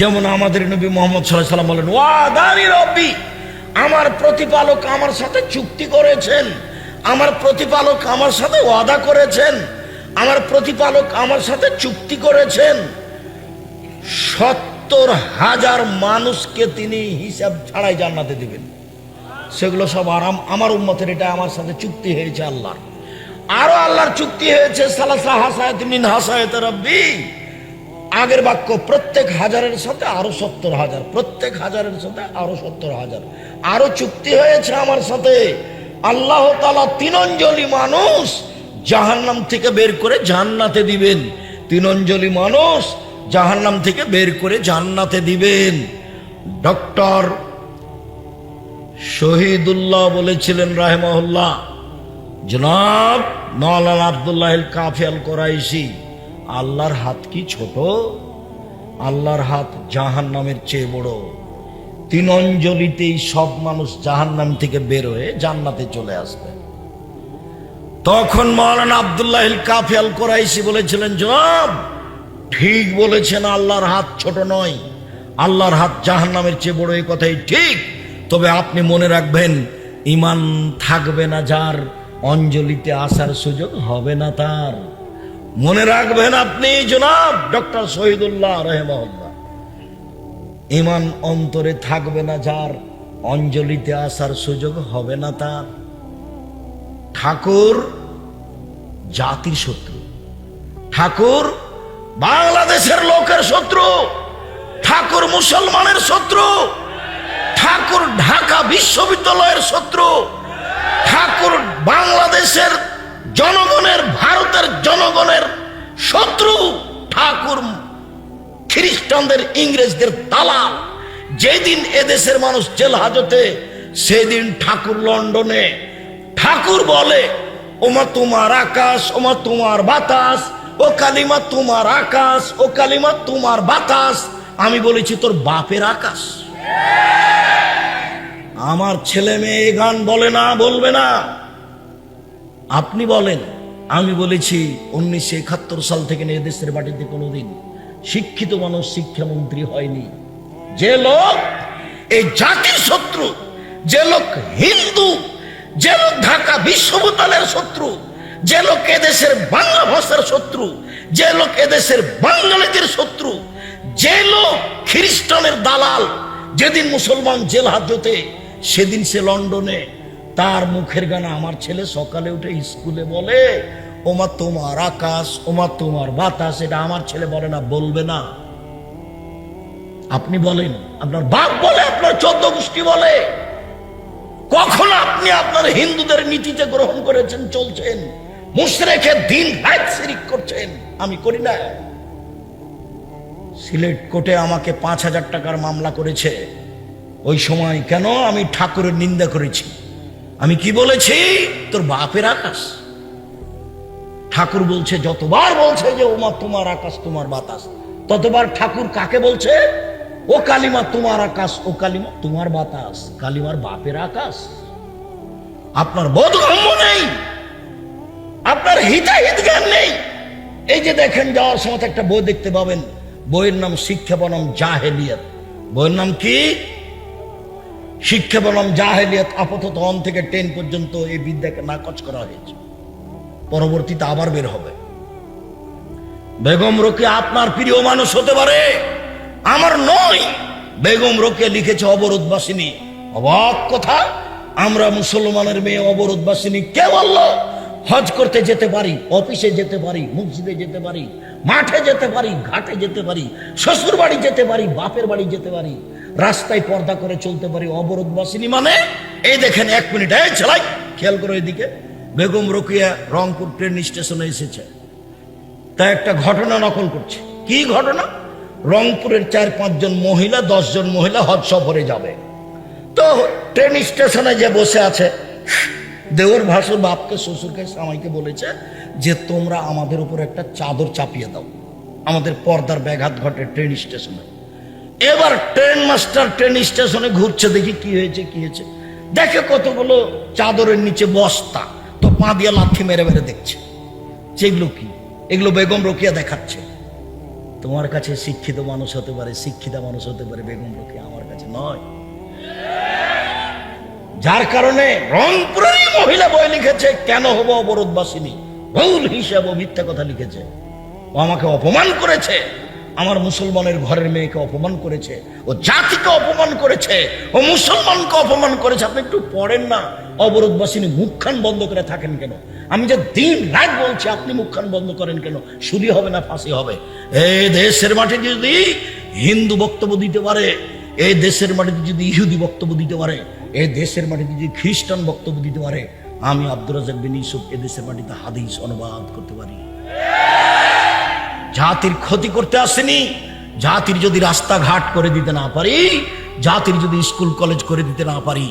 যেমন আমাদের নবী মুহাম্মদ সাল্লাল্লাহু আলাইহি সাল্লাম বলেন, ওয়াদানি রব্বি, আমার প্রতিপালক আমার সাথে চুক্তি করেছেন, আমার প্রতিপালক আমার সাথে ওয়াদা করেছেন, আমার প্রতিপালক আমার সাথে চুক্তি করেছেন ৭০,০০০ মানুষকে তিনি হিসাব ছাড়াই জান্নাতে দিবেন। সেগুলো সব আরাম আমার উম্মতের, এটা আমার সাথে চুক্তি হয়েছে আল্লাহর। আরো আল্লাহর চুক্তি হয়েছে সালাসা হাসায়াত মিন হাসায়াত রাব্বি, আগের বাক্য প্রত্যেক হাজারের সাথে আরো ৭০,০০০, প্রত্যেক হাজারের সাথে আরো ৭০,০০০। আরো চুক্তি হয়েছে আমার সাথে, আল্লাহ তাআলা ৩ অঞ্জলি মানুষ জাহান্নাম থেকে বের করে জান্নাতে দিবেন, ৩ অঞ্জলি মানুষ জাহান্নাম থেকে বের করে জান্নাতে দিবেন। ডক্টর শহীদুল্লাহ বলেছিলেন রাহিমাহুল্লাহ, জনাব মাওলানা আব্দুল্লাহ আল কাফি আল কোরাইশি, আল্লাহর হাত কি ছোট? আল্লাহর হাত জাহান্নামের চেয়ে বড়। ৩ অঞ্জলিতেই সব মানুষ জাহান্নাম থেকে বের হয়ে জান্নাতে চলে আসবে। তখন মাওলানা আব্দুল্লাহ আল কাফি আল কোরাইশি বলেছিলেন, জনাব ঠিক বলেছেন, আল্লাহর হাত ছোট নয়, আল্লাহর হাত জাহান্নামের চেয়ে বড়, এই কথাই ঠিক। তবে আপনি মনে রাখবেন, ঈমান থাকবে না যার, অঞ্জলিতে আসার সুযোগ হবে না তার। মনে রাখবেন আপনি জনাব ডক্টর শহীদুল্লাহ রাহিমাহুল্লাহ, ঈমান অন্তরে থাকবে না যার, অঞ্জলিতে আসার সুযোগ হবে না তার। ঠাকুর জাতির শত্রু, ঠাকুর বাংলাদেশের লোকের শত্রু, ঠাকুর মুসলমানের শত্রু, ঠাকুর ঢাকা বিশ্ববিদ্যালয়ের শত্রু, ঠাকুর বাংলাদেশের জনগণের, ভারতের জনগণের শত্রু, ঠাকুর খ্রিস্টানদের, ইংরেজদের দালাল। যেদিন এদেশের মানুষ জেল হাজতে, সেদিন ঠাকুর লন্ডনে। ঠাকুর বলে, ওমা তোমার আকাশ, ওমা তোমার বাতাস, ও কালিমা তোমার আকাশ, ও কালিমা তোমার বাতাস। আমি বলেছি তোর বাপের আকাশ। আমার ছেলে মেয়ে এই গান বলে না, বলবে না, আপনি বলেন। আমি বলেছি 1971 সাল থেকে নিয়ে দেশের বাড়িতে কোনোদিন শিক্ষিত মানুষ শিক্ষামন্ত্রী হয়নি। যে লোক এই জাতির শত্রু, যে লোক হিন্দু, যে লোক ঢাকা বিশ্ববিদ্যালয়ের শত্রু, যে লোক এদেশের বাংলা ভাষার শত্রু, যে লোক এদেশের বাঙালিদের শত্রু, যে লোক খ্রিস্টানের দালাল, যেদিন মুসলমান জেল হাজতে সেদিন সে লন্ডনে। তার মুখের গান আমার ছেলে সকালে উঠে স্কুলে বলে, ওমা তোমার আকাশ, ওমা তোমার বাতাস। এটা আমার ছেলে বলে না, বলবে না। আপনি বলেন, আপনার বাপ বলে, আপনার 14 গোষ্ঠী বলে। কখন আপনি আপনার হিন্দুদের নীতিতে গ্রহণ করেছেন, চলছেন, মুশরিকের দিন রাত শিরক করছেন? আমি করি না। সিলেট কোর্টে আমাকে 5,000 টাকার মামলা করেছে। ওই সময় কেন? আমি ঠাকুরের নিন্দা করেছি। আমি কি বলেছি? তোর বাপের আকাশ। ঠাকুর বলছে, যতবার বলছে যে ওমা তোমার আকাশ তোমার বাতাস, ততবার ঠাকুর কাকে বলছে? ও কালিমা তোমার আকাশ, ও কালিমা তোমার বাতাস। কালিমার বাপের আকাশ। আপনার বোধগম্য নেই, আপনার হিতাহিত জ্ঞান নেই। এই যে দেখেন, যাওয়ার সময় একটা বই দেখতে পাবেন, বইয়ের নাম শিক্ষা বনাম জাহেলিয়াত। বইয়ের নাম কি? শিক্ষা বনাম জাহেলিয়াত। আপাতত 1 থেকে 10 পর্যন্ত এই বিদ্যাকে নাকচ করা হয়েছে, পরবর্তীতে আবার বের হবে। বেগম রোকেয়া আপনার প্রিয় মানুষ হতে পারে, আমার নয়। বেগম রোকেয়া লিখেছে অবরোধবাসিনী। অবাক কথা, আমরা মুসলমানের মেয়ে অবরোধবাসিনী। কে বলল? হজ করতে যেতে পারি, অফিসে যেতে পারি, মসজিদে যেতে পারি, মাঠে যেতে পারি, ঘাটে যেতে পারি, শ্বশুর বাড়ি যেতে পারি, বাপের বাড়ি যেতে পারি, রাস্তায় পর্দা করে চলতে পারি। অবরোধবাসিনী মানে এই দেখেন, 1 মিনিট, এই ছেলাই খেয়াল করো এদিকে। বেগম রোকেয়া রংপুর ট্রেন স্টেশনে এসেছে, তা একটা ঘটনা নকল করছে। কি ঘটনা? রংপুরের 4-5 জন মহিলা, 10 জন মহিলা হজ সফরে যাবে। তো ট্রেন স্টেশনে যে বসে আছে, দেওর ভাসুর বাপকে, শ্বশুরকে, জামাইকে বলেছে যে তোমরা আমাদের উপর একটা চাদর চাপিয়ে দাও, আমাদের পর্দার ব্যাঘাত ঘটে ট্রেন স্টেশনে। এবার ট্রেন মাস্টার ট্রেন স্টেশনে ঘুরছে, দেখি কি হয়েছে, কি হয়েছে। দেখে কতগুলো চাদরের নিচে বস্তা, তো পা দিয়ে লাথি মেরে মেরে দেখছে। সেগুলো কি? এগুলো বেগম রোকেয়া দেখাচ্ছে। তোমার কাছে শিক্ষিত মানুষ হতে পারে, শিক্ষিতা মানুষ হতে পারে, বেগম রোকেয়া আমার কাছে নয়। যার কারণে রংপুরেরই মহিলা বই লিখেছে, কেন হবো অবরোধবাসিনী, ভুল হিসাব ও মিথ্যা কথা লিখেছে। ও আমাকে অপমান করেছে, আমার মুসলমানের ঘরের মেয়েকে অপমান করেছে, ও জাতিকে অপমান করেছে, ও মুসলমানকে অপমান করেছে। আপনি একটু পড়েন না, অবরোধবাসিনী মুখখান বন্ধ করে থাকেন কেন? আমি যে দিন রাত বলছি, আপনি মুখখান বন্ধ করেন কেন? শুলি হবে না ফাঁসি হবে? এই দেশের মাঠে যদি হিন্দু বক্তব্য দিতে পারে, এই দেশের মাটিতে যদি ইহুদি বক্তব্য দিতে পারে, এই দেশের মাটিতে যদি খ্রিস্টান বক্তব্য দিতে পারে, আমি আব্দুর রাজ্জাক বিন ইউসুফ এ দেশের মাটিতে হাদিস অনুবাদ করতে পারি। জাতির ক্ষতি করতে আসেনি। জাতির যদি রাস্তাঘাট করে দিতে না পারি, জাতির যদি স্কুল কলেজ করে দিতে না পারি,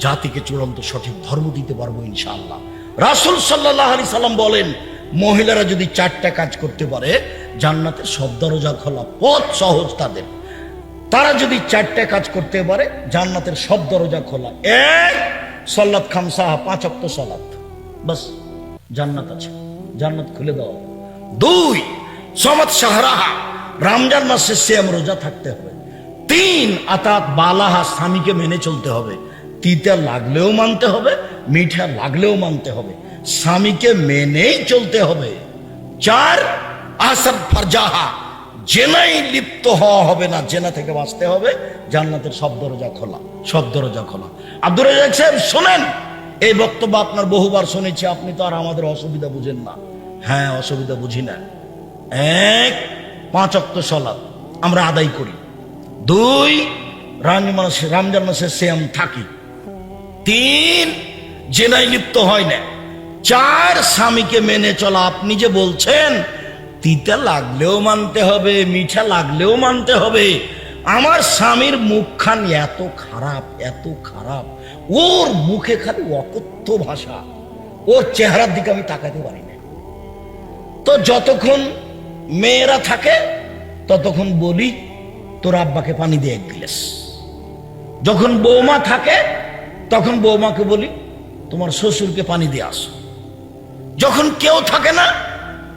জাতিকে চূড়ান্ত সঠিক ধর্ম দিতে পারবো ইনশাআল্লাহ। রাসূল সাল্লাল্লাহু আলাইহি সাল্লাম বলেন, মহিলারা যদি 4টা কাজ করতে পারে, জান্নাতের সব দরজা খোলা, পথ সহজ তাদের। তারা যদি 4টা কাজ করতে পারে, জান্নাতের সব দরজা খোলা। 1, সালাত খামসা, 5 ওয়াক্ত সালাত, বাস জান্নাত আছে, জান্নাত খুলে দাও। 2, সমাত শাহরাহা, রমজান মাসে সিয়াম রোজা থাকতে হবে। 3, আতাত বালাহা, স্বামীকে মেনে চলতে হবে, তিতা লাগলেও মানতে হবে, মিঠা লাগলেও মানতে হবে, স্বামীকে মেনেই চলতে হবে। 4, আসাদ ফারজাহা, জেনাই লিপ্ত হওয়া হবে না, জেনা থেকে বাঁচতে হবে। জান্নাতের সব দরজা খোলা, সব দরজা খোলা। আব্দুর রাজ্জাক সাহেব শোনেন, এই বক্তব্য আপনার বহুবার শুনেছি, আপনি তো আর আমাদের অসুবিধা বুঝেন না। হ্যাঁ, অসুবিধা বুঝি না। 1, 5 ওয়াক্ত সালাত আমরা আদায় করি। 2, রমজান মাসে সিয়াম থাকি। 3, জেনায় লিপ্ত হয় না। 4, স্বামীকে মেনে চলা। আপনি যে বলছেন তিতা লাগলেও মানতে হবে, মিঠা লাগলেও মানতে হবে, আমার স্বামীর মুখখান এত খারাপ, এত খারাপ, ওর মুখে খালি অকথ্য ভাষা, ওর চেহারার দিকে আমি তাকাতে পারি না। তো যতক্ষণ মেয়েরা থাকে ততক্ষণ বলি, তোর আব্বাকে পানি দিয়ে 1 গ্লাস। যখন বৌমা থাকে তখন বৌমাকে বলি, তোমার শ্বশুরকে পানি দিয়ে আসো। যখন কেউ থাকে না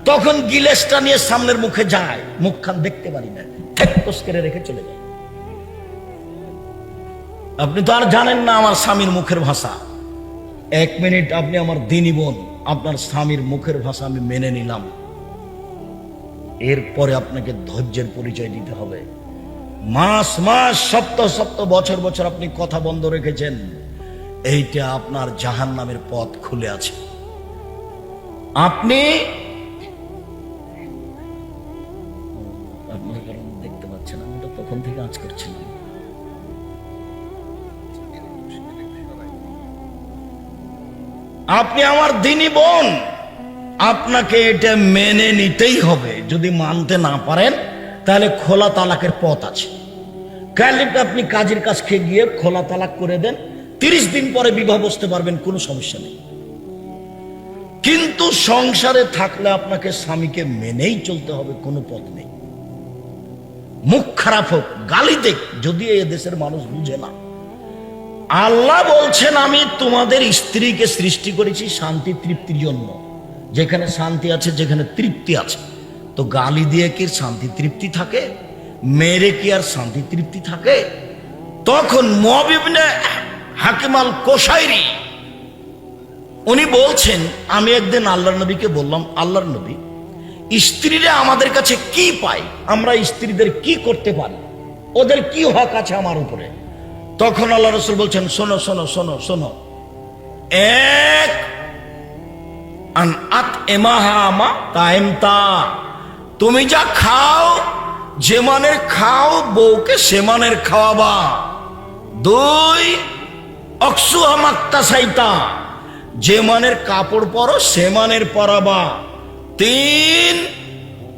তখন গিলাসটা নিয়ে সামনের মুখে যায়, মুখখান দেখতে পারি না, ঠেকস করে রেখে চলে যায়। আপনি তো আর জানেন না আমার স্বামীর মুখের ভাষা। 1 মিনিট, আপনি আমার দিনী বোন, আপনার স্বামীর মুখের ভাষা আমি মেনে নিলাম, এরপরে আপনাকে ধৈর্যের পরিচয় দিতে হবে। মাস মাস, সপ্তাহ সপ্তাহ, বছর বছর আপনি কথা বন্ধ রেখেছেন, এইটা আপনার জাহান্নামের পথ খুলে আছে। আপনি আপনার কারণ দেখতে পাচ্ছেন, আমি তো তখন থেকে আজ করছিলাম। আপনি আমার দিনী বোন, আপনাকে এটা মেনে নিতেই হবে। যদি মানতে না পারেন তাহলে খোলা তালাকের পথ আছে। কালে আপনি কাজের কাজ খেয়ে গিয়ে খোলা তালাক করে দেন, 30 দিন পরে বিবাহ বসতে পারবেন, কোনো সমস্যা নেই। কিন্তু সংসারে থাকলে আপনাকে স্বামীকে মেনেই চলতে হবে, কোনো পথ নেই। মুখ খারাপ হোক, গালি দেখ, যদি এই দেশের মানুষ বুঝে না। আল্লাহ বলছেন, আমি তোমাদের স্ত্রীকে সৃষ্টি করেছি শান্তি তৃপ্তির জন্য। যেখানে শান্তি আছে, যেখানে তৃপ্তি আছে, তো গালি দিয়ে কি শান্তি তৃপ্তি থাকে? মেরে কি আর শান্তি তৃপ্তি থাকে? তখন মুআবিয়া ইবনে হাকিম আল কোশাইরি উনি বলছেন, আমি একদিন আল্লাহর নবীকে বললাম, আল্লাহর নবী, স্ত্রীরা আমাদের কাছে কি পায়, আমরা স্ত্রীদের কি করতে পারি, ওদের কি হক আছে আমার উপরে? তখন আল্লাহ রাসূল বলছেন, শোনো শোনো শোনো শোনো, 1, আন আতইমাহা মা তাইমতা, তুমি যা খাও, যে মানের খাও, বউকে সে মানের খাওয়াবা। 2, অকসুহা মাক্তাসাইতা, যে মানের কাপড় পরো সে মানের পরাবা। 3,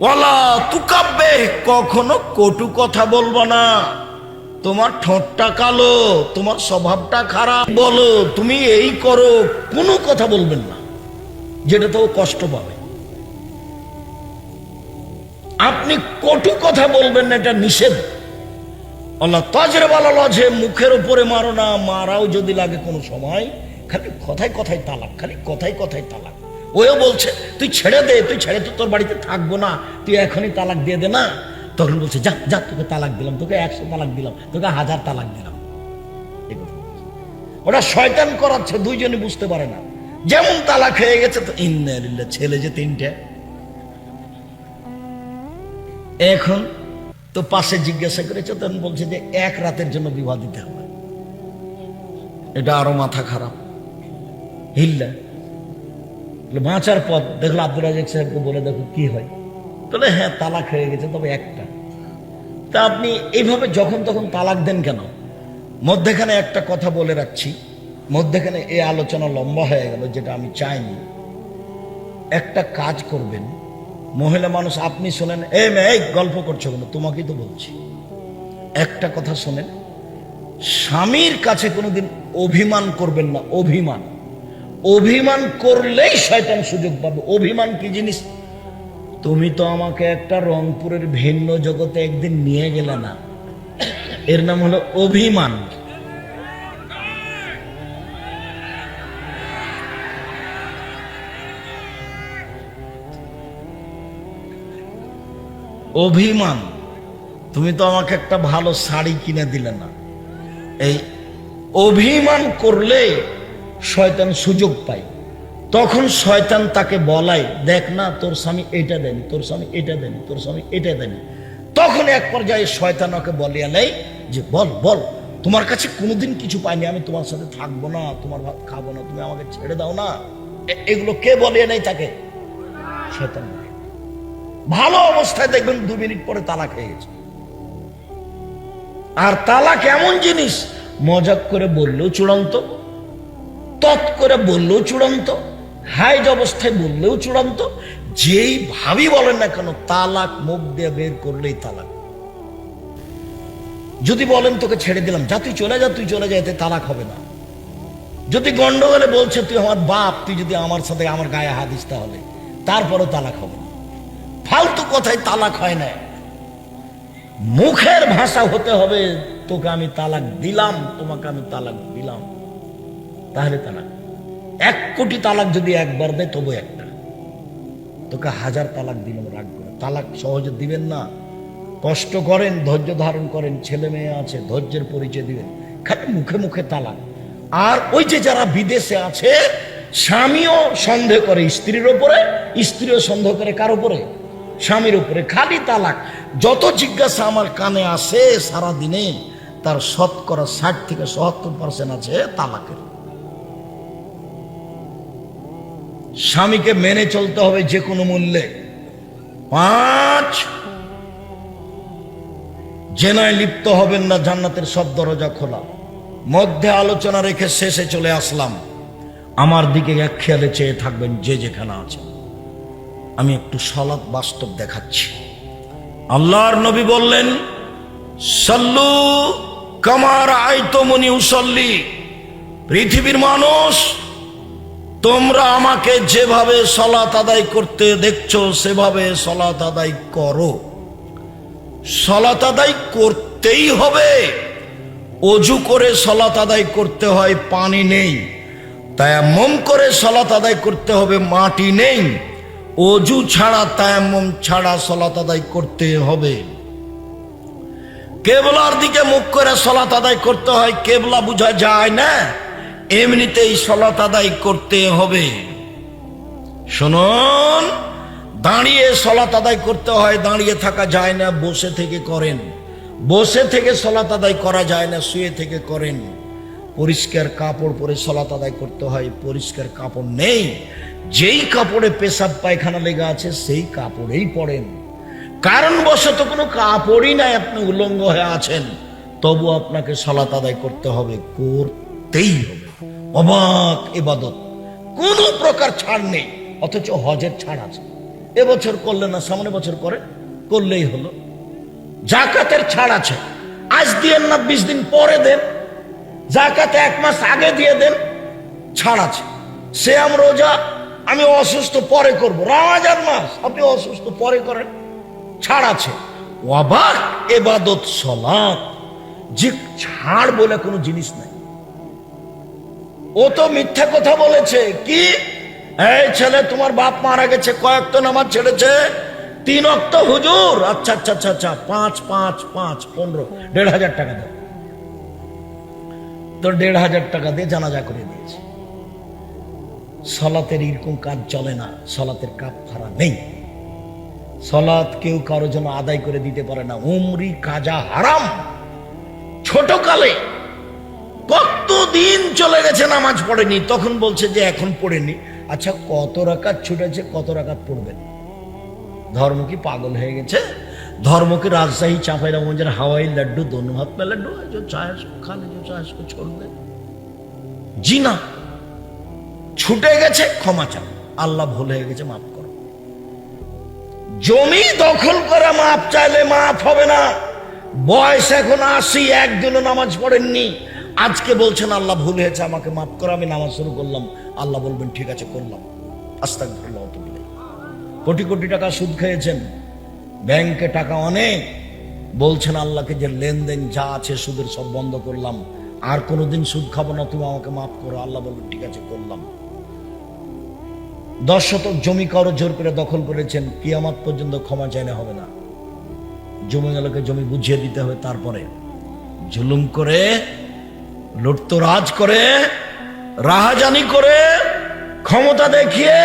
ওয়ালা তুকাব্বে, কখনো কটু কথা বলবো না। তোমার ঠোঁটটা কালো, তোমার স্বভাবটা খারাপ, বলো তুমি এই করো, কোনো কথা বলবেন না যেটা তো কষ্ট পাবে। আপনি কটু কথা বলবেন না, এটা নিষেধ। আল্লাহ তাজরিবাল লজে, মুখের উপরে মারো না, মারাও যদি লাগে কোনো সময়, খালি কথায় কথায় তালাক, খালি কথায় কথায় তালাক। ওও বলছে তুই ছেড়ে দে, তুই ছেড়ে তো তোর বাড়িতে থাকবো না, তুই এখনই তালাক দিয়ে দে না। তখন বলছে যা যা, তোকে তালাক দিলাম, তোকে 100 তালাক দিলাম, তোকে 1000 তালাক দিলাম। ওটা শয়তান করাচ্ছে, দুইজনই বুঝতে পারে না। যেমন তালাক হয়ে গেছে তো ইন্না লিল্লাহ, ছেলে যে 3টে। এখন তো পাশে জিজ্ঞাসা করেছে, তখন বলছে যে 1 রাতের জন্য বিবাহ দিতে হবে। এটা আরো মাথা খারাপ। হিল্লা বাঁচার পথ দেখলো, আব্দুল রাজাক সাহেবকে বলে দেখো কি হয়। তাহলে হ্যাঁ, তালাক হয়ে গেছে, তবে একটা। তা আপনি এইভাবে যখন তখন তালাক দেন কেন? মধ্যেখানে একটা কথা বলে রাখছি, মধ্যেখানে এই আলোচনা লম্বা হয়ে গেল, যেটা আমি চাইনি। একটা কাজ করবেন, মহিলা মানুষ আপনি শোনেন, এই গল্প করছো কেন, তোমাকেই তো বলছি। একটা কথা শোনেন, স্বামীর কাছে কোনোদিন অভিমান করবেন না। অভিমান করলেই শয়তান সুযোগ পাবে। অভিমান কি জিনিস? তুমি তো আমাকে একটা রংপুরের ভিন্ন জগতে একদিন নিয়ে গেলে না, এর নাম হলো অভিমান। অভিমান, তুমি তো আমাকে একটা ভালো শাড়ি কিনে দিলে না। এই অভিমান করলে শয়তান সুযোগ পায়। তখন শয়তান তাকে বলায়, দেখ না তোর স্বামী এটা দেনি, তোর স্বামী এটা দেনি, তোর স্বামী এটা দেনি। তখন এক পর্যায়ে শয়তান ওকে বলিয়া নেয় যে বল বল, তোমার কাছে কোনোদিন কিছু পাইনি, আমি তোমার সাথে থাকবো না, তোমার ভাত খাবো না, তুমি আমাকে ছেড়ে দাও না। এগুলো কে বলিয়া নেয় তাকে? শয়তান। ভালো অবস্থায় দেখবেন 2 মিনিট পরে তালাক হয়ে গেছে। আর তালাক এমন জিনিস, মজাক করে বললেও চূড়ান্ত, তৎ করে বললেও চূড়ান্ত, হাইজ অবস্থায় বললেও চূড়ান্ত। যেই ভাবি বলেন না কেন, তালাক মুখ দিয়ে বের করলেই তালাক। যদি বলেন তোকে ছেড়ে দিলাম, যা তুই চলে যা, তুই চলে যা, এতে তালাক হবে না। যদি গন্ডগোলে বলছে তুই আমার বাপ, তুই যদি আমার সাথে আমার গায়ে হাত দিস, তাহলে তারপরও তালাক হবে না। ফালতু কথায় তালাক হয় না। মুখের ভাষা হতে হবে, তোকে আমি তালাক দিলাম, তোমাকে আমি তালাক দিলাম, তাহলে তালাক। 1 কোটি তালাক যদি একবার দেয়, তবু একটা। তোকে 1000 তালাক দিলাম, রাগ করে। তালাক সহজে দিবেন না, কষ্ট করেন, ধৈর্য ধারণ করেন, ছেলে মেয়ে আছে, ধৈর্যের পরিচয় দিবেন। খালি মুখে মুখে তালাক। আর ওই যে যারা বিদেশে আছে, স্বামীও সন্দেহ করে স্ত্রীর ওপরে, স্ত্রীও সন্দেহ করে কার উপরে? স্বামীর উপরে। খালি তালাক। যত জিজ্ঞাসা আমার কানে আসে সারা দিনে, তার শতকরা 60 থেকে 70% আছে তালাকের। স্বামীকে মেনে চলতে হবে যে কোনো মূল্যে। 5, জেনায় লিপ্ত হবেন না, জান্নাতের সব দরজা খোলা। মধ্যে আলোচনা রেখে শেষে চলে আসলাম। আমার দিকে এক খেয়ালে চেয়ে থাকবেন যে যেখানে আছে। আমি একটু সালাত বাস্তব দেখাচ্ছি। আল্লাহর নবী বললেন, সাল্লু কামা রাআইতুমুনি উসাল্লি। পৃথিবীর মানুষ, তোমরা আমাকে যেভাবে সালাত আদায় করতে দেখছো, সেভাবে সালাত আদায় করো। সালাত আদায় করতেই হবে। অজু করে সালাত আদায় করতে হয়, পানি নেই। তায়াম্মুম করে সালাত আদায় করতে হবে, মাটি নেই। অজু ছাড়া, তায়াম্মুম ছাড়া সালাত আদায় করতে হবে। কেবলার দিকে মুখ করে সালাত আদায় করতে হয়। কেবলা বোঝা যায় না, এমনিতেই সালাত আদায় করতে হবে। শুনুন, দাঁড়িয়ে সালাত আদায় করতে হয়, দাঁড়িয়ে থাকা যায় না, বসে থেকে করেন। বসে থেকে সালাত আদায় করা যায় না, শুয়ে থেকে করেন। পরিষ্কার কাপড় পরে সালাত আদায় করতে হয়, পরিষ্কার কাপড় নেই। যেই কাপড়ে পেশাব পায়খানা লেগে আছে, সেই কাপড়েই পড়েন। কারণবশত কোনো কাপড়ই নাই, আপনি উলঙ্গ হয়ে আছেন, তবু আপনাকে সালাত আদায় করতে হবে, করতেই হবে। অবাক ইবাদত, কোনো প্রকার ছাড় নেই। অথচ হজের ছাড় আছে। এবছর করলে না, সামনে বছর করে করলেই হলো। জাকাতের ছাড় আছে, আজ দিয়েন না, 20 দিন পরে দেন। জাকাতে 1 মাস আগে দিয়ে দেন, ছাড় আছে। সিয়াম রোজা আমি অসুস্থ পরে করব, রমজান মাস আপনি অসুস্থ পরে করেন, ছাড় আছে। অবাক ইবাদত সালাত, যে ছাড় বলে কোনো জিনিস নাই। ও তো মিথ্যা কথা বলেছে। কি? এই ছেলে, তোমার বাপ মারা গেছে, কয়েকটা নামাজ ছেড়েছে, 3 ওয়াক্ত হুজুর, আচ্ছা আচ্ছা আচ্ছা আচ্ছা, 5 5 5 15, 1,500 টাকা দাও। তো 1,500 টাকা দিয়ে জানাজা করে দিয়েছে। সলাতের এরকম কাজ চলে না, সলাতের কাফারা নেই। সলাত কেউ কারো জন্য আদায় করে দিতে পারে না। উমরি কাজা হারাম। ছোটকালে কতদিন চলে গেছে নামাজ পড়েনি, তখন বলছে যে এখন পড়েনি। আচ্ছা, কত রাকাত ছুটেছে, কত রাকাত পড়বেন? ধর্ম কি পাগল হয়ে গেছে? धर्म की राजशाही चांपाईनबाबगंज हवाई लड्डू दोनों हाथ में लड्डू है, जो चाहे उसको खा ले, जो चाहे उसको छोड़ दे। जी ना, छूटे गेছে क्षमा চাও, আল্লাহ ভুল হয়ে গেছে মাফ করো। জমি দখল করে মাপ চাইলে মাফ হবে না। বয়স এখন 80, একদিনও নামাজ পড়েননি, আজকে বলছেন আল্লাহ ভুল হয়েছে আমাকে মাফ করো, আমি নামাজ শুরু করলাম, আল্লাহ বলবেন ঠিক আছে করলাম, আস্তাগফিরুল্লাহ। কোটি কোটি টাকা সুদ খেয়েছেন, ব্যাংকে টাকা অনেক, বলছেন আল্লাহকে যে লেনদেন যা আছে সুদের সব বন্ধ করলাম, আর কোনোদিন সুদ খাবো না, তুমি আমাকে মাফ করো। আল্লাহ বলবেন ঠিক আছে করলাম। 10 শতক জমি কারো জোর করে দখল করেছেন, কিয়ামত পর্যন্ত ক্ষমা চাইলে হবে না। জমিগুলোকে জমি বুঝিয়ে দিতে হবে। তারপরে জুলুম করে, লুটতরাজ করে, রাহাজানি করে, ক্ষমতা দেখিয়ে,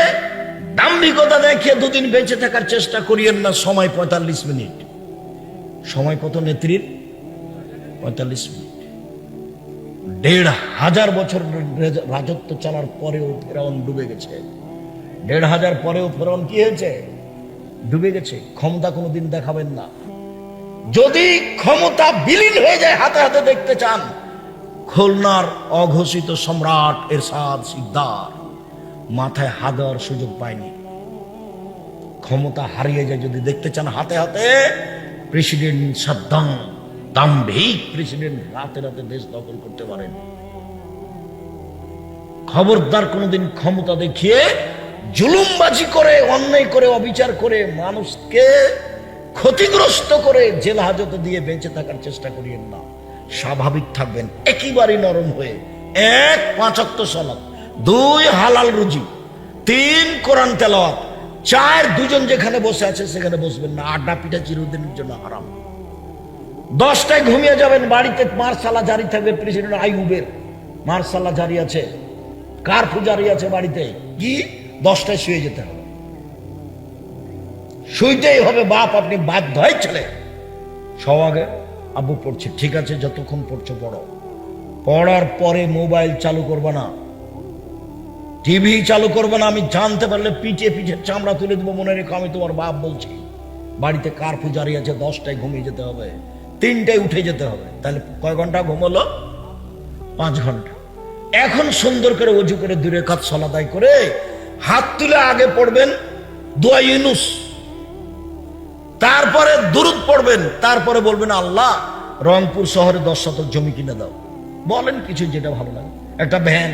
দাম্ভিকতা দেখিয়ে দুদিন বেঁচে থাকার চেষ্টা করিয়েন না। সময় 45 মিনিট। সময় কত নেত্রীর? 45 মিনিট। 1,500 বছর রাজত্ব চালার পরেও ফেরাউন ডুবে গেছে। 1,500 পরেও ফেরাউন কি হয়েছে? ডুবে গেছে। ক্ষমতা কোনোদিন দেখাবেন না। যদি ক্ষমতা বিলীন হয়ে যায় হাতে হাতে দেখতে চান, খুলনার অঘোষিত সম্রাট এরশাদ শিকদার মাথায় হাত দেওয়ার সুযোগ পায়নি। ক্ষমতা হারিয়ে যায় যদি দেখতে চান হাতে হাতে, প্রেসিডেন্ট সাদ্দাম, দাম্ভিক প্রেসিডেন্ট, রাতে রাতে দেশ দখল করতে পারেন। খবরদার কোনোদিন ক্ষমতা দেখিয়ে জুলুমবাজি করে, অন্যায় করে, অবিচার করে, মানুষকে ক্ষতিগ্রস্ত করে জেল হাজতে দিয়ে বেঁচে থাকার চেষ্টা করিয়েন না। স্বাভাবিক থাকবেন, একেবারে নরম হয়ে। 1 5 ওয়াক্ত সালাত, 2 হালাল রুজি, 3 কোরআন তেলাওয়াত, 4 দুজন যেখানে বসে আছে সেখানে বসবেন না। আড্ডা পিঠা চিরদিনের জন্য হারাম। 10টায় ঘুমিয়ে যাবেন, বাড়িতে মার্শাল্লাহ জারি থাকবে। প্রেসিডেন্ট আইয়ুবের মার্শাল্লাহ জারি আছে, কারফিউ জারি আছে বাড়িতে। কি 10টায় শুয়ে যেতে হবে, শুইতেই হবে। বাপ আপনি বাধ্য হয়, ছেলে সব আগে আব্বু পড়ছে, ঠিক আছে যতক্ষণ পড়ছো পড়ো। পড়ার পরে মোবাইল চালু করবে না, টিভি চালু করবে না। আমি জানতে পারলে পিঠে পিঠে চামড়া তুলে দেবো, মনে রেখো আমি তোমার বাপ বলছি। বাড়িতে কারফিউ জারি আছে, 10টায় ঘুমিয়ে যেতে হবে, 3টায় উঠে যেতে হবে। তাহলে কয় ঘন্টা ঘুম হলো? 5 ঘন্টা। এখন সুন্দর করে ওযু করে 2 রাকাত সালাত আদায় করে হাত তুলে আগে পড়বেন দোয়া ইউনুস, তারপরে দুরূদ পড়বেন, তারপরে বলবেন আল্লাহ রংপুর শহরে 10 শতক জমি কিনে দাও। বলেন কিছু যেটা ভালো লাগে, একটা ভ্যান।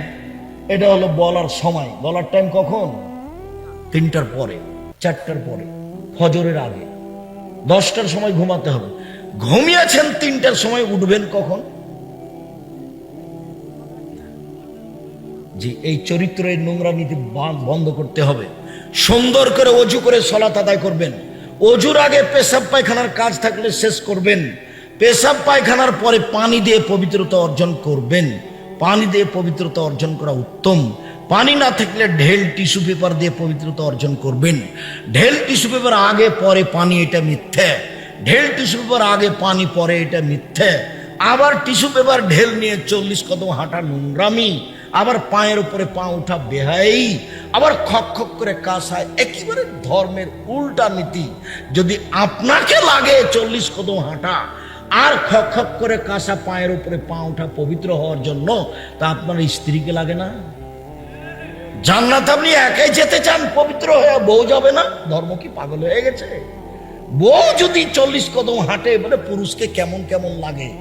এটা হলো বলার সময়। বলার টাইম কখন? 3টার পরে, 4টার পরে, ফজরের আগে। 10টার সময় ঘুমাতে হবে। ঘুমিয়েছেন 3টার সময়, উঠবেন কখন? জি, এই চরিত্রের নোংরা নীতি বন্ধ করতে হবে। সুন্দর করে ওযু করে সালাত আদায় করবেন। ওযুর আগে পেশাব পায়খানার কাজ থাকলে শেষ করবেন। পেশাব পায়খানার পরে পানি দিয়ে পবিত্রতা অর্জন করবেন। পানি দিয়ে পবিত্রতা অর্জন করা উত্তম। পানি না থাকলে ঢেল টিস্যু পেপার দিয়ে পবিত্রতা অর্জন করবেন। ঢেল টিস্যু পেপার আগে পরে পানি, এটা মিথ্যে। ঢেল টিস্যু পেপার আগে পানি পরে, এটা মিথ্যে। আবার টিস্যু পেপার ঢেল নিয়ে 40 কদম হাঁটা নোংরামি। আবার পায়ের উপরে পা উঠা বেহাই। আবার খক খক করে কাশা, একেবারে ধর্মের উল্টা নীতি। যদি আপনাকে লাগে 40 কদম হাঁটা আর খক খক করে কাশা, পায়ের উপরে পা উঠা পবিত্র হওয়ার জন্য, তা আপনার স্ত্রীকে লাগে না? জান্নাত আপনি একাই যেতে চান পবিত্র হয়ে, বউ যাবে না? ধর্ম কি পাগল হয়ে গেছে? বউ যদি 40 কদম হাঁটে, বলে পুরুষকে কেমন কেমন লাগে।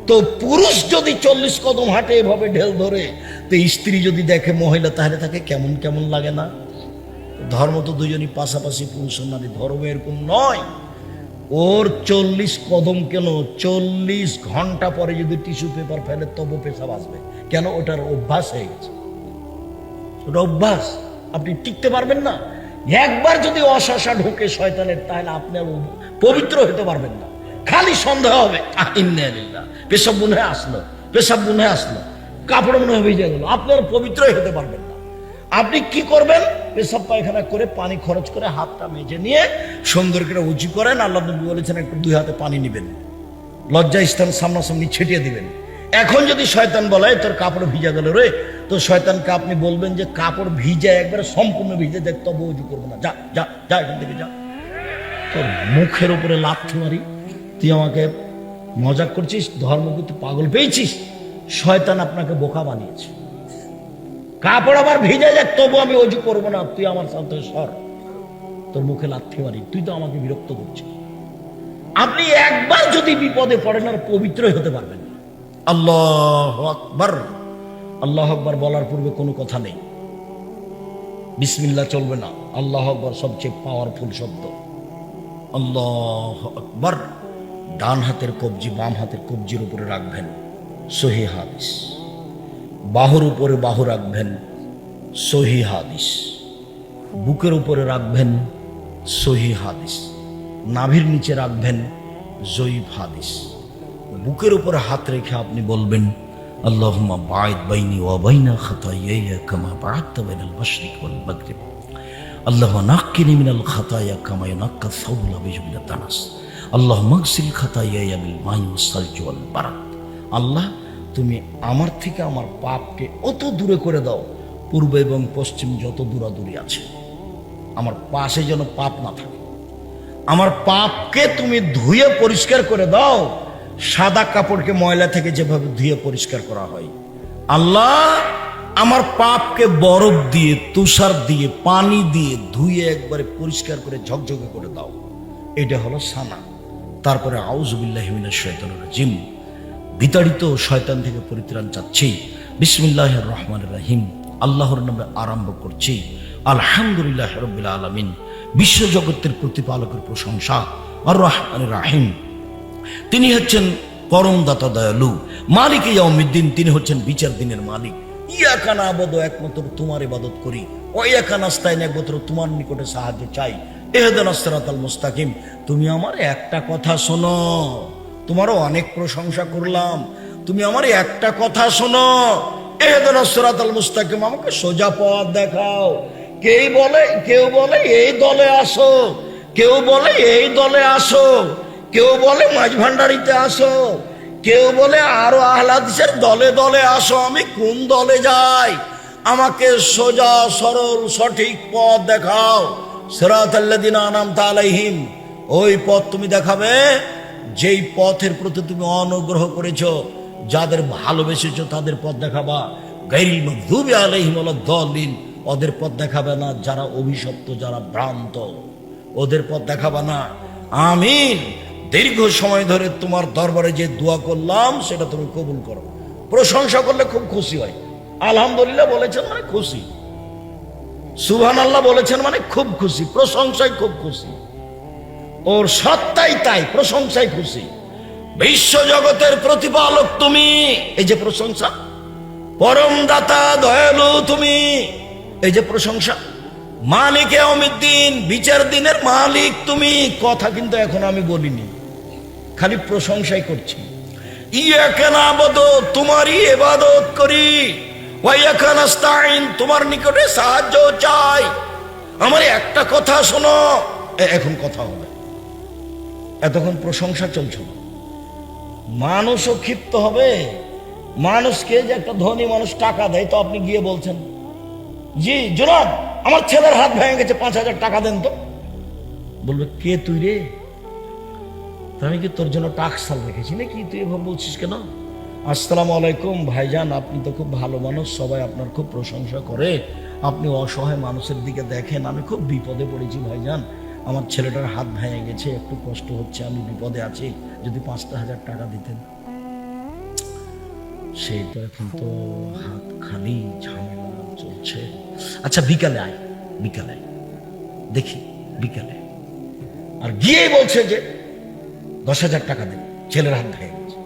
তো পুরুষ যদি 40 কদম হাঁটে এভাবে ঢেল ধরে, তো স্ত্রী যদি দেখে মহিলা, তাহলে তাকে কেমন কেমন লাগে না? ধর্ম তো দুজনই পাশাপাশি, পুরুষ ও নারী। ধর্ম এরকম নয়। ওর 40 কদম কেন, 40 ঘন্টা পরে যদি টিস্যু পেপার ফেলে তবু পেশাব আসবে। কেন? ওটার অভ্যাস হয়ে গেছে, ওটা অভ্যাস। আপনি টিকতে পারবেন না। একবার যদি অশাসা ঢুকে শয়তানের, তাহলে আপনি আর পবিত্র হতে পারবেন না। খালি সন্দেহ হবে, পেশাব মনে হয় আসলো, পেশাব মনে হয় আসলো, কাপড় মনে হয় ভিজে গেল, আপনি আর পবিত্রই হতে পারবেন না। আপনি কি করবেন? পেশাব পায়খানা করে পানি খরচ করে হাতটা মেজে নিয়ে সুন্দর করে উঁচু করেন। আল্লাহ নবী বলেছেন একটু 2 হাতে পানি নেবেন, লজ্জা স্থান সামনাসামনি ছিটিয়ে দিবেন। এখন যদি শয়তান বলে তোর কাপড় ভিজা গেল রে, তো শয়তানকে আপনি বলবেন যে কাপড় ভিজে একবারে সম্পূর্ণ ভিজে দেখ, তবে উজু করবো না, যা যা যা এখান থেকে যা। তোর মুখের উপরে লাথি মারি, তুই আমাকে মজাক করছিস, ধর্মকে তুই পাগল পেয়েছিস। শয়তান আপনাকে বোকা বানিয়েছে। কাপড় আবার ভিজে যাক তবু আমি অজু করবো না, তুই আমার সাথে সর, তোর মুখে লাথি মারি, তুই তো আমাকে বিরক্ত করছিস। আপনি একবার যদি বিপদে পড়েন আর পবিত্রই হতে পারবেন না। আল্লাহু আকবার। আল্লাহু আকবার বলার পূর্বে কোনো কথা নেই, বিসমিল্লাহ চলবে না। আল্লাহু আকবার সবচেয়ে পাওয়ারফুল শব্দ। আল্লাহু আকবার। ডান হাতের কবজি বাম হাতের কবজির উপরে রাখবেন, সহিহ হাদিস। বাহুর উপরে বাহু রাখবেন, সহিহ হাদিস। বুকের উপরে রাখবেন, সহিহ হাদিস। নাভির নিচে রাখবেন, জয়ীফ হাদিস। বুকের উপরে হাত রেখে আপনি বলবেন, আল্লাহুম্মা বা'id বাইনি ওয়া বাইনা খাতায়ায়া কামা বা'adta বাইনাল মাশরিক ওয়াল মাগরিব। আল্লাহুম্মা নাক্কিনি মিনাল খাতায়া কামা ইউনাক্কা আস-সাওবুল আবিয়্যু মিনাদ দানাস। আল্লাহুম্মা আগসিল খাতায়ায়া বিল মাই ওয়াস সালজি ওয়াল বারাদ। আল্লাহ, তুমি আমার থেকে আমার পাপকে অত দূরে করে দাও, পূর্ব এবং পশ্চিম যত দূরাদূরি আছে, আমার পাশে যেন পাপ না থাকে। আমার পাপকে তুমি ধুয়ে পরিষ্কার করে দাও, সাদা কাপড়কে ময়লা থেকে যেভাবে ধুয়ে পরিষ্কার করা হয়। আল্লাহ, আমার পাপকে বরফ দিয়ে, তুষার দিয়ে, পানি দিয়ে ধুয়ে একবারে পরিষ্কার করে ঝকঝকে করে দাও। এটা হলো সানা। তারপরে আউযু বিল্লাহি মিনাশ শাইতানির রাজিম, বিতাড়িত শয়তান থেকে পরিত্রাণ চাচ্ছি। বিসমিল্লাহির রহমানির রহিম, আল্লাহর নামে আরম্ভ করছি। আলহামদুলিল্লাহি রাব্বিল আলামিন, বিশ্বজগতের প্রতিপালকের প্রশংসা। আর রহমানির রহিম, তিনি হচ্ছেন পরম দাতা দয়ালু। মালিক ইয়াউমিদ্দিন, তিনি হচ্ছেন বিচার দিনের মালিক। ইয়াকা না'বুদু, একমাত্র তোমার ইবাদত করি। ওয়া ইয়াকা নাস্তাইন, একমাত্র তোমার নিকটে সাহায্য চাই। ইহদিনাস সিরাতাল মুস্তাকিম, তুমি আমার একটা কথা শোনো। তোমারও অনেক প্রশংসা করলাম, তুমি আমার একটা কথা শোনো। ইহদিনাস সিরাতাল মুস্তাকিম, আমাকে সোজা পথ দেখাও। কেউ বলে এই দলে আসো, কেউ বলে এই দলে আসো, কেউ বলে মাঝ ভান্ডারিতে আসো, কেউ বলে আরো আহলে হাদিসের দলে দলে আসো। আমি কোন দলে যাই? আমাকে সোজা সরল সঠিক পথ দেখাও। সিরাতাল্লাযিনা আনআমতা আলাইহিম, ওই পথ তুমি দেখাবে যেই পথের প্রতি তুমি অনুগ্রহ করেছো, যাদের ভালোবেসেছো তাদের পথ দেখাবা। গায়রিল মাগদুবি আলাইহিম ওয়ালাদ-দাল্লিন, ওদের পথ দেখাবে না। যারা অভিশপ্ত, যারা ভ্রান্ত, ওদের পথ দেখাবে না। আমিন। দীর্ঘ সময় ধরে তোমার দরবারে যে দোয়া করলাম সেটা তুমি কবুল করো। প্রশংসা করলে খুব খুশি হয়। আলহামদুলিল্লাহ বলেছেন মানে খুশি, সুবহানাল্লাহ বলেছেন মানে খুব খুশি, প্রশংসায় খুব খুশি। ওর সত্তাই তাই, প্রশংসায় খুশি। বিশ্ব জগতের প্রতিপালক তুমি, এই যে প্রশংসা। পরম দাতা দয়ালু তুমি, এই যে প্রশংসা। মালিক ইয়াউমিদ্দিন, বিচার দিনের মালিক তুমি। কথা কিন্তু এখন আমি বলিনি, খালি প্রশংসাই করছি। ইয়াকা না'বুদু, তোমারই ইবাদত করি। ওয়া ইয়াকা নাস্তাইন, তোমার নিকটে সাহায্য চাই। আমার একটা কথা শোনো। এখন কথা হবে, এতক্ষণ প্রশংসা চলছিল। মানুষও ক্ষিপ্ত হবে। মানুষকে যে একটা ধনী মানুষ টাকা দেয়, তো আপনি গিয়ে বলছেন, জি জনাব, আমার ছেলের হাত ভেঙে গেছে, 5,000 টাকা দেন তো। বলবে, কে তুই রে? আমি কি তোর জন্য টাকশাল রেখেছি নাকি? তুই এভাবে বলছিস কেন? আসসালামু আলাইকুম ভাইজান, আপনি তো খুব ভালো মানুষ, সবাই আপনার খুব প্রশংসা করে। আপনি অসহায় মানুষের দিকে দেখেন। আমি খুব বিপদে পড়েছি ভাইজান, আমার ছেলেটার হাত ভেঙে গেছে, একটু কষ্ট হচ্ছে, আমি বিপদে আছি, যদি 5,000 টাকা দিতেন। সেই তো এখন তো হাত খালি, ঝামেলা চলছে। আচ্ছা বিকালে আয়, বিকালে দেখি, বিকালে। আর গিয়েই বলছে যে 10,000 টাকা দেন, ছেলের হাত ভেঙে গেছে।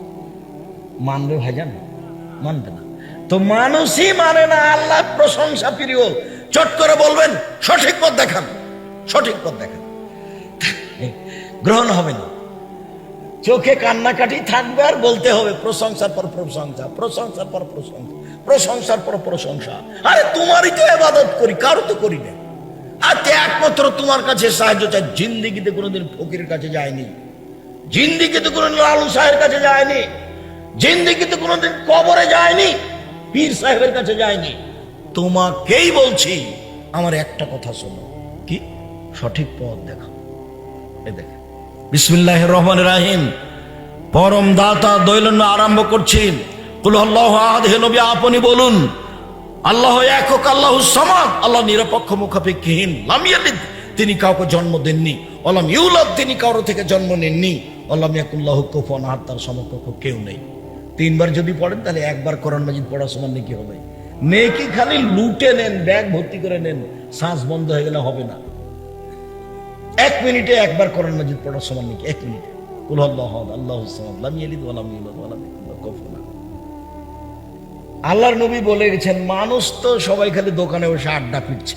মানবে ভাইজান? মানবে না। তো মানুষই মানে না। আল্লাহ প্রশংসা প্রিয়। চট করে বলবেন সঠিক পথ দেখান, সঠিক পথ দেখান, গ্রহণ হবে না। চোখে কান্নাকাটি থাকবে আর বলতে হবে প্রশংসার পর প্রশংসা, প্রশংসার পর প্রশংসা, প্রশংসার পর প্রশংসা। আরে তোমারই তো ইবাদত করি, কারো তো করি না। আর একমাত্র তোমার কাছে সাহায্য চাই। জিন্দিগিতে কোনোদিন ফকিরের কাছে যায়নি, জিন্দিগিতে কোনোদিন লালু সাহেবের কাছে যায়নি, জিন্দিগিতে কোনোদিন কবরে যায়নি, পীর সাহেবের কাছে যায়নি। তোমাকেই বলছি, আমার একটা কথা শোনো, কি সঠিক পথ দেখা। এই দেখে বিসমিল্লাহির রহমানির রহিম, পরম দাতা দৈনন্দিন আরম্ভ করছেন। কুল আল্লাহু আহাদ, হে নবী আপনি বলুন আল্লাহ একক, আল্লাহু সামাদ, আল্লাহ নিরপেক্ষ মুখাপেক্ষীহীন। লাম ইয়ালিদ, তিনি কাউকে জন্ম দেননি। ওয়ালাম ইউলাদ, তিনি কারো থেকে জন্ম নেননি। ওয়ালাম ইয়াকুল্লাহু কুফুয়ান আহাদ, তার সমকক্ষ কেউ নেই। তিনবার যদি পড়েন তাহলে একবার কোরআন মাজিদ পড়ার সমান নেকি হবে। নেকি খালি লুটে নেন, ব্যাগ ভর্তি করে নেন, শ্বাস বন্ধ হয়ে গেলে হবে না। 1 মিনিটে একবার কোরআন মাজিদ পড়ার সমান নাকি? 1 মিনিটে কুল আল্লাহু আহাদ, আল্লাহু সামাদ, লাম ইয়ালিদ ওয়ালাম ইউলাদ ওয়ালাম ইয়াকুল্লাহু কুফুয়ান আহাদ। আল্লাহর নবী বলে গেছেন, মানুষ তো সবাই খালি দোকানে বসে আড্ডা পিটছে,